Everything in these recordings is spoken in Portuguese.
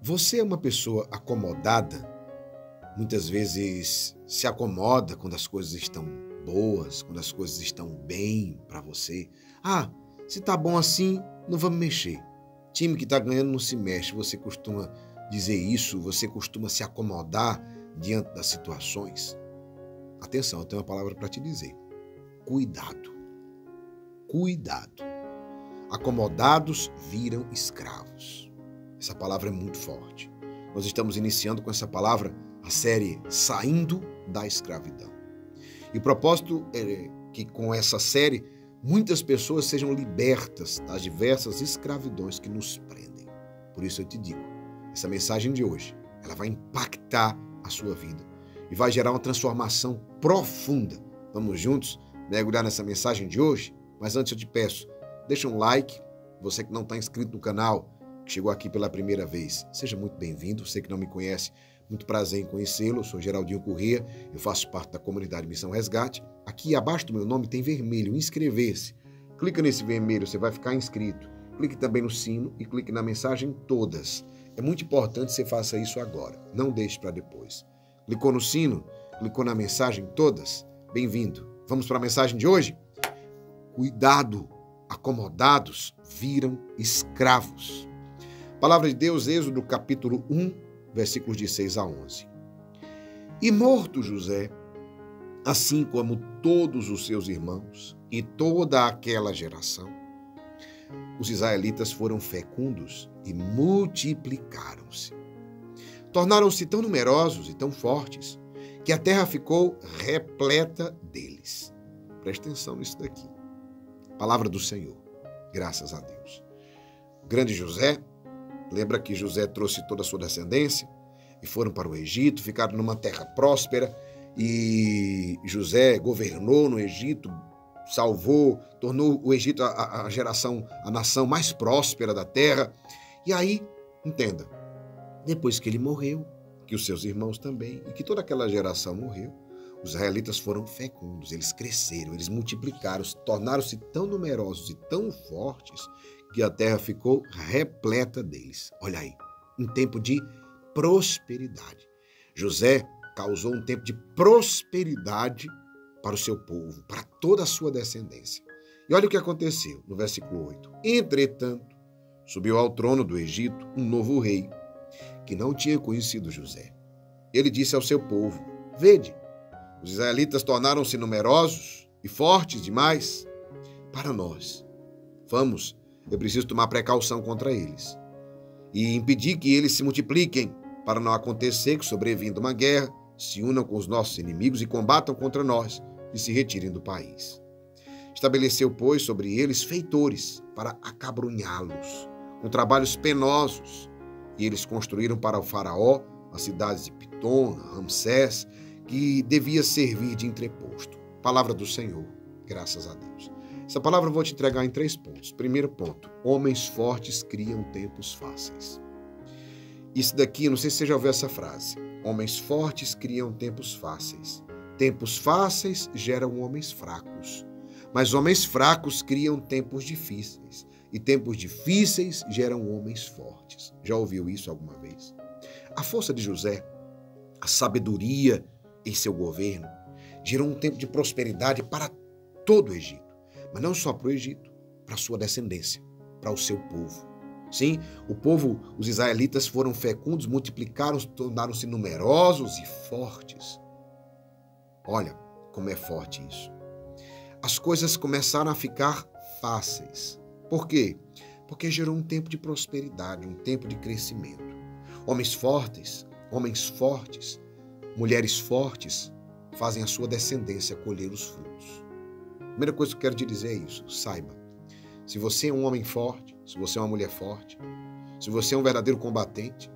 Você é uma pessoa acomodada? Muitas vezes se acomoda quando as coisas estão boas, quando as coisas estão bem para você. Ah, se tá bom assim, não vamos mexer. Time que tá ganhando não se mexe. Você costuma dizer isso? Você costuma se acomodar diante das situações? Atenção, eu tenho uma palavra para te dizer. Cuidado. Cuidado. Acomodados viram escravos. Essa palavra é muito forte. Nós estamos iniciando com essa palavra a série Saindo da Escravidão. E o propósito é que com essa série muitas pessoas sejam libertas das diversas escravidões que nos prendem. Por isso eu te digo, essa mensagem de hoje, ela vai impactar a sua vida e vai gerar uma transformação profunda. Vamos juntos mergulhar nessa mensagem de hoje? Mas antes eu te peço, deixa um like. Você que não está inscrito no canal, que chegou aqui pela primeira vez, seja muito bem-vindo. Você que não me conhece, muito prazer em conhecê-lo. Eu sou Geraldinho Corrêa, eu faço parte da comunidade Missão Resgate. Aqui abaixo do meu nome tem vermelho, inscrever-se. Clica nesse vermelho, você vai ficar inscrito. Clique também no sino e clique na mensagem todas. É muito importante que você faça isso agora, não deixe para depois. Clicou no sino? Clicou na mensagem todas? Bem-vindo. Vamos para a mensagem de hoje? Cuidado, acomodados viram escravos. Palavra de Deus, Êxodo capítulo 1, versículos de 6 a 11. E morto José, assim como todos os seus irmãos e toda aquela geração, os israelitas foram fecundos e multiplicaram-se. Tornaram-se tão numerosos e tão fortes que a terra ficou repleta deles. Presta atenção nisso daqui. Palavra do Senhor. Graças a Deus. O grande José, lembra que José trouxe toda a sua descendência e foram para o Egito, ficaram numa terra próspera e José governou no Egito, salvou, tornou o Egito a nação mais próspera da terra. E aí, entenda, depois que ele morreu, que os seus irmãos também, e que toda aquela geração morreu, os israelitas foram fecundos, eles cresceram, eles multiplicaram, tornaram-se tão numerosos e tão fortes que a terra ficou repleta deles. Olha aí, um tempo de prosperidade. José causou um tempo de prosperidade para o seu povo, para toda a sua descendência. E olha o que aconteceu no versículo 8. Entretanto, subiu ao trono do Egito um novo rei, que não tinha conhecido José. Ele disse ao seu povo: Vede, os israelitas tornaram-se numerosos e fortes demais para nós. Vamos, eu preciso tomar precaução contra eles e impedir que eles se multipliquem, para não acontecer que, sobrevindo uma guerra, se unam com os nossos inimigos e combatam contra nós e se retirem do país. Estabeleceu, pois, sobre eles feitores para acabrunhá-los, com trabalhos penosos, e eles construíram para o faraó as cidades de Pitom, Ramsés, que devia servir de entreposto. Palavra do Senhor, graças a Deus. Essa palavra eu vou te entregar em 3 pontos. Primeiro ponto, homens fortes criam tempos fáceis. Isso daqui, não sei se você já ouviu essa frase. Homens fortes criam tempos fáceis. Tempos fáceis geram homens fracos. Mas homens fracos criam tempos difíceis. E tempos difíceis geram homens fortes. Já ouviu isso alguma vez? A força de José, a sabedoria em seu governo, gerou um tempo de prosperidade para todo o Egito. Mas não só para o Egito, para a sua descendência, para o seu povo. Sim, o povo, os israelitas foram fecundos, multiplicaram, tornaram-se numerosos e fortes. Olha como é forte isso. As coisas começaram a ficar fáceis. Por quê? Porque gerou um tempo de prosperidade, um tempo de crescimento. Homens fortes, mulheres fortes fazem a sua descendência colher os frutos. A primeira coisa que eu quero te dizer é isso. Saiba, se você é um homem forte, se você é uma mulher forte, se você é um verdadeiro combatente,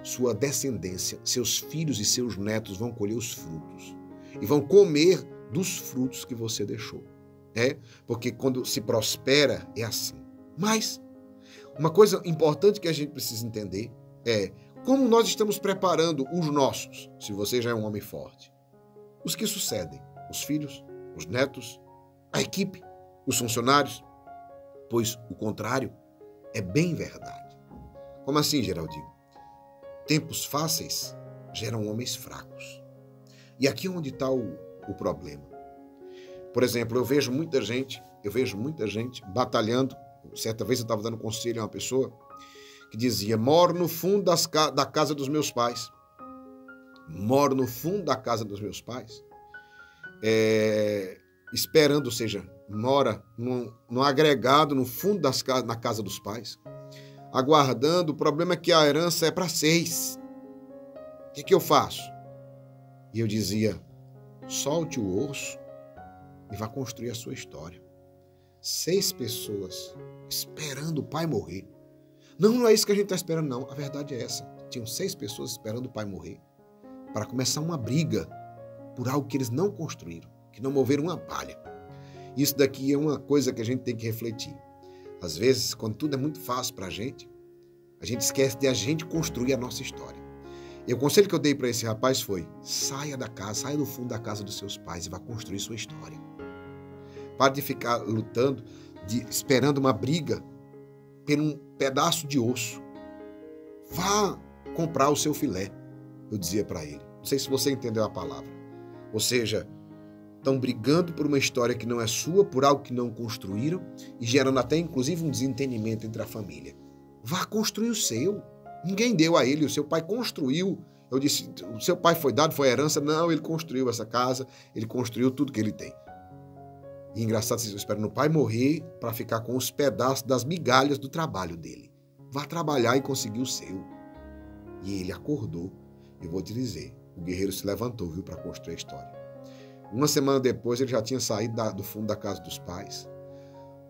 sua descendência, seus filhos e seus netos vão colher os frutos e vão comer dos frutos que você deixou. Porque quando se prospera é assim. Mas uma coisa importante que a gente precisa entender é como nós estamos preparando os nossos, se você já é um homem forte. Os que sucedem, os filhos, os netos, a equipe, os funcionários, pois o contrário é bem verdade. Como assim, Geraldinho? tempos fáceis geram homens fracos. E aqui é onde está o problema. Por exemplo, eu vejo muita gente batalhando. Certa vez eu estava dando conselho a uma pessoa que dizia: moro no fundo da casa dos meus pais. Moro no fundo da casa dos meus pais, esperando, ou seja, mora num agregado no fundo na casa dos pais, aguardando. O problema é que a herança é para 6. O que eu faço? E eu dizia: solte o osso e vá construir a sua história. 6 pessoas esperando o pai morrer. Não é isso que a gente está esperando, não. A verdade é essa. Tinham 6 pessoas esperando o pai morrer para começar uma briga por algo que eles não construíram, que não moveram uma palha. Isso daqui é uma coisa que a gente tem que refletir. Às vezes, quando tudo é muito fácil para a gente esquece de a gente construir a nossa história. E o conselho que eu dei para esse rapaz foi: saia da casa, saia do fundo da casa dos seus pais e vá construir sua história. Pare de ficar lutando, esperando uma briga por um pedaço de osso. Vá comprar o seu filé, eu dizia para ele. Não sei se você entendeu a palavra. Ou seja, estão brigando por uma história que não é sua, por algo que não construíram e gerando até inclusive um desentendimento entre a família. Vá construir o seu. Ninguém deu a ele, o seu pai construiu. Eu disse: o seu pai foi dado, foi herança? Não, ele construiu essa casa, ele construiu tudo que ele tem. E engraçado, vocês esperam o pai morrer para ficar com os pedaços das migalhas do trabalho dele. Vá trabalhar e conseguir o seu. E ele acordou. Eu vou te dizer, o guerreiro se levantou, viu, para construir a história. Uma semana depois, ele já tinha saído do fundo da casa dos pais.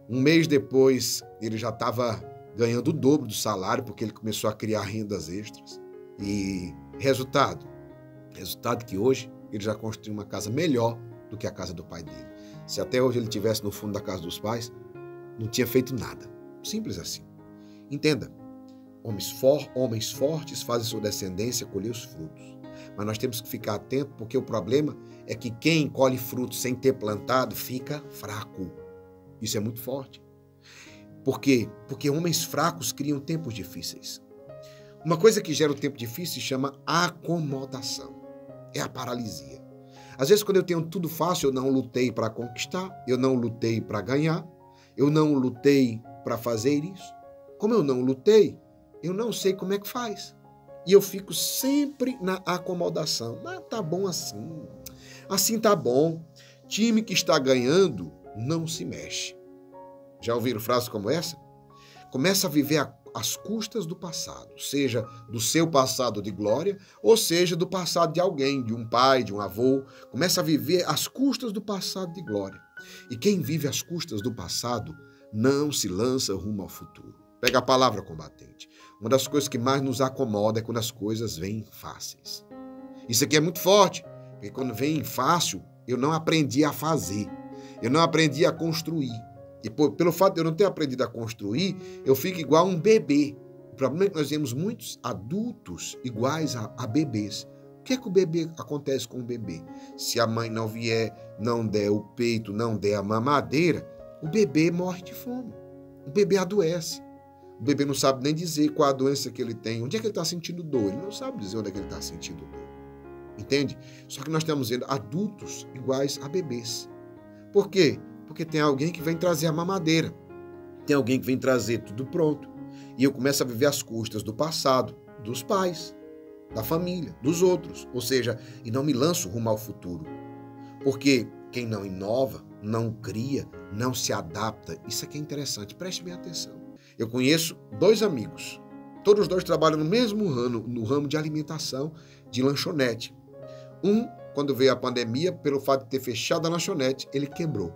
Um mês depois, ele já estava ganhando o dobro do salário, porque ele começou a criar rendas extras. E resultado que hoje ele já construiu uma casa melhor do que a casa do pai dele. Se até hoje ele estivesse no fundo da casa dos pais, não tinha feito nada. Simples assim. Entenda, homens fortes fazem sua descendência colher os frutos. Mas nós temos que ficar atentos, porque o problema é que quem colhe frutos sem ter plantado fica fraco. Isso é muito forte. Por quê? Porque homens fracos criam tempos difíceis. Uma coisa que gera o tempo difícil se chama acomodação. É a paralisia. Às vezes, quando eu tenho tudo fácil, eu não lutei para conquistar, eu não lutei para ganhar, eu não lutei para fazer isso. Como eu não lutei, eu não sei como é que faz. E eu fico sempre na acomodação. Mas tá bom assim. Assim tá bom. Time que está ganhando não se mexe. Já ouviram frases como essa? Começa a viver às custas do passado, seja do seu passado de glória, ou seja do passado de alguém, de um pai, de um avô. Começa a viver às custas do passado de glória. E quem vive às custas do passado não se lança rumo ao futuro. Pega a palavra combatente. Uma das coisas que mais nos acomoda é quando as coisas vêm fáceis. Isso aqui é muito forte, porque quando vem fácil, eu não aprendi a fazer, eu não aprendi a construir. E pelo fato de eu não ter aprendido a construir, eu fico igual a um bebê. O problema é que nós vemos muitos adultos iguais a bebês. O que é que o bebê acontece com o bebê? Se a mãe não vier, não der o peito, não der a mamadeira, o bebê morre de fome. O bebê adoece. O bebê não sabe nem dizer qual a doença que ele tem. Onde é que ele está sentindo dor? Ele não sabe dizer onde é que ele está sentindo dor. Entende? Só que nós estamos vendo adultos iguais a bebês. Por quê? Porque tem alguém que vem trazer a mamadeira. Tem alguém que vem trazer tudo pronto. E eu começo a viver às custas do passado, dos pais, da família, dos outros. Ou seja, e não me lanço rumo ao futuro. Porque quem não inova, não cria, não se adapta. Isso aqui é interessante. Preste bem atenção. Eu conheço 2 amigos. Todos os 2 trabalham no mesmo ramo, no ramo de alimentação, de lanchonete. Um, quando veio a pandemia, pelo fato de ter fechado a lanchonete, ele quebrou.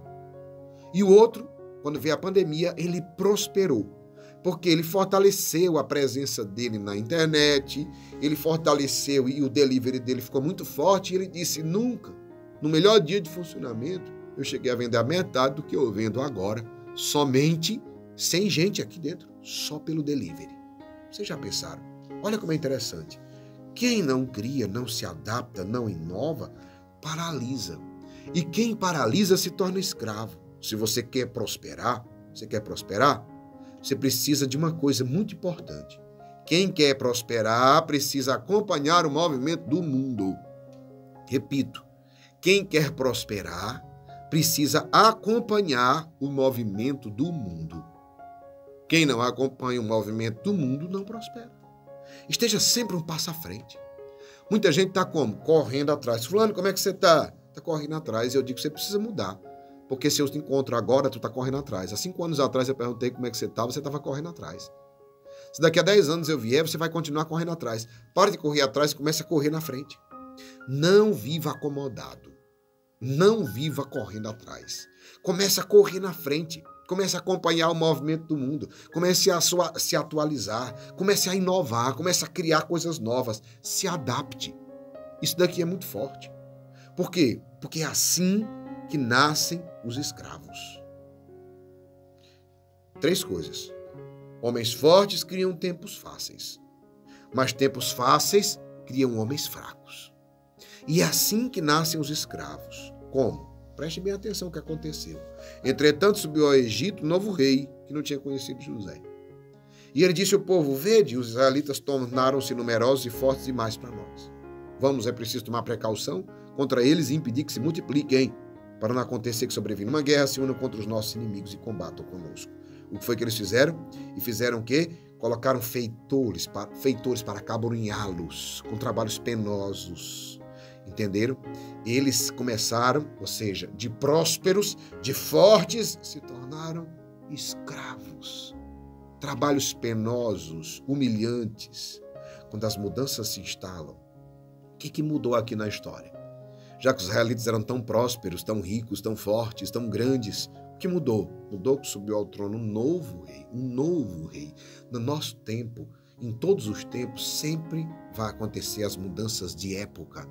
E o outro, quando veio a pandemia, ele prosperou. Porque ele fortaleceu a presença dele na internet, ele fortaleceu e o delivery dele ficou muito forte. E ele disse: nunca, no melhor dia de funcionamento, eu cheguei a vender a metade do que eu vendo agora, somente sem gente aqui dentro, só pelo delivery. Vocês já pensaram? Olha como é interessante. Quem não cria, não se adapta, não inova, paralisa. E quem paralisa se torna escravo. Se você quer prosperar, você precisa de uma coisa muito importante, Quem quer prosperar precisa acompanhar o movimento do mundo. Repito, quem quer prosperar precisa acompanhar o movimento do mundo. Quem não acompanha o movimento do mundo não prospera. Esteja sempre um passo à frente. Muita gente está como? Correndo atrás. Fulano, como é que você está? Está correndo atrás. Eu digo que você precisa mudar. Porque se eu te encontro agora, tu está correndo atrás. Há 5 anos atrás eu perguntei como é que você estava correndo atrás. Se daqui a 10 anos eu vier, você vai continuar correndo atrás. Para de correr atrás e comece a correr na frente. Não viva acomodado. Não viva correndo atrás. Comece a correr na frente. Comece a acompanhar o movimento do mundo. Comece a se atualizar. Comece a inovar. Comece a criar coisas novas. Se adapte. Isso daqui é muito forte. Por quê? Porque é assim que nascem os escravos. 3 coisas. Homens fortes criam tempos fáceis, mas tempos fáceis criam homens fracos. E é assim que nascem os escravos. Como? Preste bem atenção no que aconteceu. Entretanto, subiu ao Egito um novo rei, que não tinha conhecido José. E ele disse ao povo: vede, os israelitas tornaram-se numerosos e fortes demais para nós. Vamos, é preciso tomar precaução contra eles e impedir que se multipliquem, para não acontecer que sobreviva uma guerra, se unam contra os nossos inimigos e combatam conosco. O que foi que eles fizeram? E fizeram o quê? Colocaram feitores para cabrunhá-los com trabalhos penosos. Entenderam? Eles começaram, ou seja, de prósperos, de fortes, se tornaram escravos. Trabalhos penosos, humilhantes. Quando as mudanças se instalam, o que mudou aqui na história? Já que os israelitas eram tão prósperos, tão ricos, tão fortes, tão grandes, o que mudou? Mudou que subiu ao trono um novo rei, um novo rei. No nosso tempo, em todos os tempos, sempre vai acontecer as mudanças de época,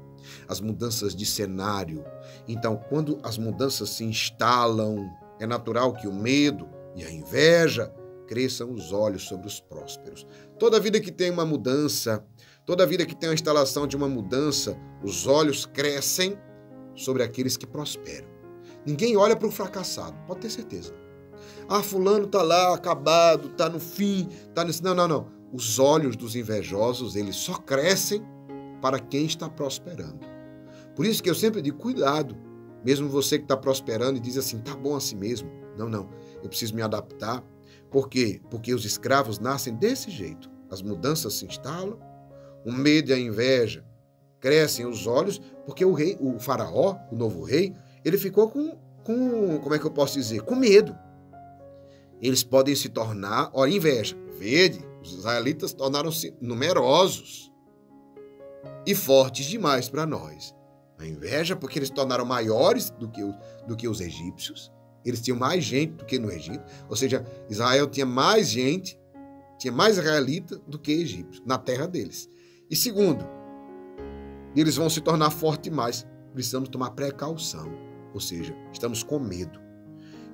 as mudanças de cenário. Então, quando as mudanças se instalam, é natural que o medo e a inveja cresçam os olhos sobre os prósperos. Toda vida que tem uma mudança, toda vida que tem a instalação de uma mudança, os olhos crescem sobre aqueles que prosperam. Ninguém olha para o fracassado, pode ter certeza. Ah, fulano está lá, acabado, está no fim, está nesse... Não. Os olhos dos invejosos, eles só crescem para quem está prosperando. Por isso que eu sempre digo, cuidado. Mesmo você que está prosperando e diz assim, tá bom assim mesmo. Não, eu preciso me adaptar. Por quê? Porque os escravos nascem desse jeito. As mudanças se instalam, o medo e a inveja crescem os olhos, porque o rei, o faraó, o novo rei, ele ficou com como é que eu posso dizer? Com medo. Eles podem se tornar, olha, inveja. Vede, os israelitas tornaram-se numerosos e fortes demais para nós. A inveja, porque eles se tornaram maiores do que os egípcios. Eles tinham mais gente do que no Egito. Ou seja, Israel tinha mais gente, tinha mais israelita do que egípcios na terra deles. E segundo, eles vão se tornar fortes demais. Precisamos tomar precaução. Ou seja, estamos com medo.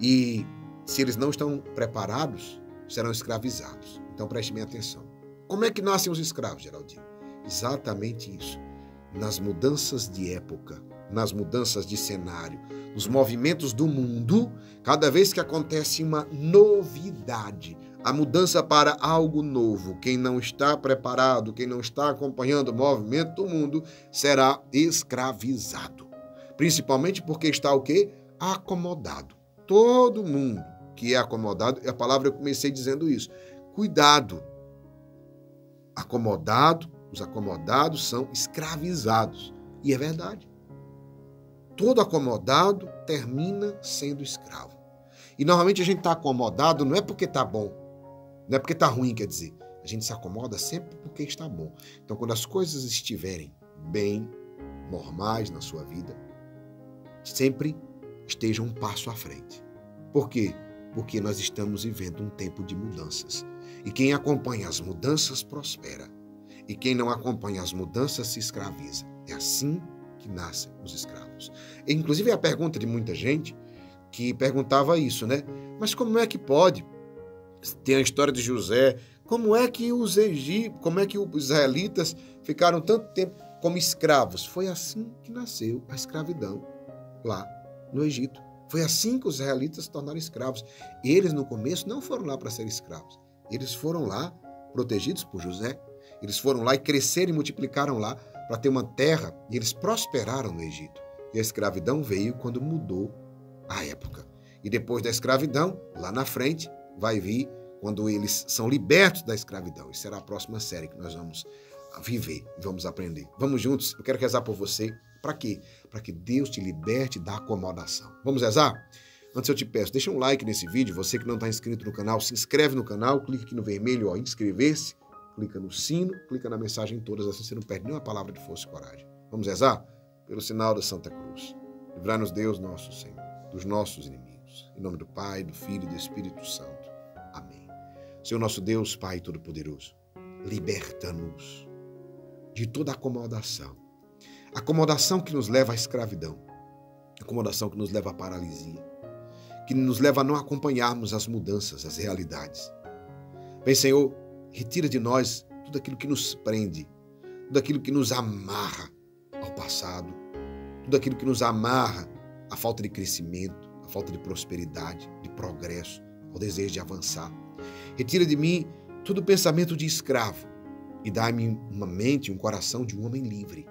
E se eles não estão preparados, serão escravizados. Então preste bem atenção. Como é que nascem os escravos, Geraldinho? Exatamente isso. Nas mudanças de época, nas mudanças de cenário, nos movimentos do mundo, cada vez que acontece uma novidade, a mudança para algo novo, quem não está preparado, quem não está acompanhando o movimento do mundo, será escravizado. Principalmente porque está o quê? Acomodado. Todo mundo que é acomodado, a palavra eu comecei dizendo isso. Cuidado. Acomodado, os acomodados são escravizados. E é verdade. Todo acomodado termina sendo escravo. E normalmente a gente está acomodado não é porque está bom, não é porque está ruim, quer dizer. A gente se acomoda sempre porque está bom. Então, quando as coisas estiverem bem, normais na sua vida, sempre esteja um passo à frente. Por quê? Porque nós estamos vivendo um tempo de mudanças. E quem acompanha as mudanças prospera. E quem não acompanha as mudanças se escraviza. É assim que nascem os escravos. E, inclusive, é a pergunta de muita gente que perguntava isso, né? Mas como é que pode? Tem a história de José. Como é que os israelitas ficaram tanto tempo como escravos? Foi assim que nasceu a escravidão lá no Egito. Foi assim que os israelitas se tornaram escravos. Eles, no começo, não foram lá para ser escravos. Eles foram lá protegidos por José. Eles foram lá e cresceram e multiplicaram lá para ter uma terra e eles prosperaram no Egito. E a escravidão veio quando mudou a época. E depois da escravidão, lá na frente, vai vir quando eles são libertos da escravidão. E será a próxima série que nós vamos viver e vamos aprender. Vamos juntos? Eu quero rezar por você. Para quê? Para que Deus te liberte da acomodação. Vamos rezar? Antes eu te peço, deixa um like nesse vídeo. Você que não está inscrito no canal, se inscreve no canal, clica aqui no vermelho, ó, inscrever-se, clica no sino, clica na mensagem todas, assim você não perde nenhuma palavra de força e coragem. Vamos rezar? Pelo sinal da Santa Cruz. Livrai-nos Deus, nosso Senhor, dos nossos inimigos. Em nome do Pai, do Filho e do Espírito Santo. Amém. Senhor nosso Deus, Pai Todo-Poderoso, liberta-nos de toda acomodação. Acomodação que nos leva à escravidão. Acomodação que nos leva à paralisia. Que nos leva a não acompanharmos as mudanças, as realidades. Vem, Senhor, retira de nós tudo aquilo que nos prende, tudo aquilo que nos amarra ao passado, tudo aquilo que nos amarra à falta de crescimento, à falta de prosperidade, de progresso, ao desejo de avançar. Retira de mim todo pensamento de escravo e dá-me uma mente, um coração de um homem livre,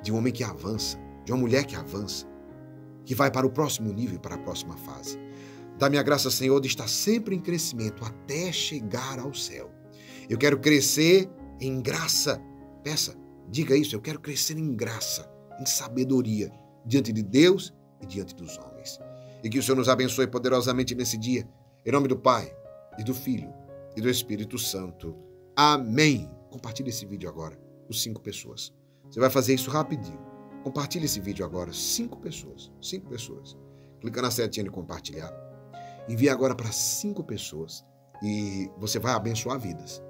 de um homem que avança, de uma mulher que avança, que vai para o próximo nível e para a próxima fase. Dá-me a graça, Senhor, de estar sempre em crescimento até chegar ao céu. Eu quero crescer em graça. Peça, diga isso, eu quero crescer em graça, em sabedoria, diante de Deus e diante dos homens. E que o Senhor nos abençoe poderosamente nesse dia. Em nome do Pai, e do Filho, e do Espírito Santo. Amém. Compartilhe esse vídeo agora com 5 pessoas. Você vai fazer isso rapidinho. Compartilhe esse vídeo agora, 5 pessoas. 5 pessoas. Clica na setinha de compartilhar. Envie agora para 5 pessoas e você vai abençoar vidas.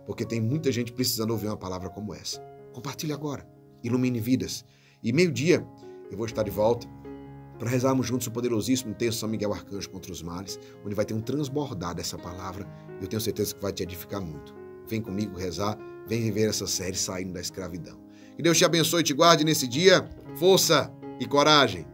Porque tem muita gente precisando ouvir uma palavra como essa. Compartilhe agora. Ilumine vidas. E meio-dia eu vou estar de volta para rezarmos juntos o poderosíssimo texto São Miguel Arcanjo contra os males, onde vai ter um transbordar dessa palavra e eu tenho certeza que vai te edificar muito. Vem comigo rezar, vem viver essa série Saindo da Escravidão. Que Deus te abençoe e te guarde nesse dia. Força e coragem.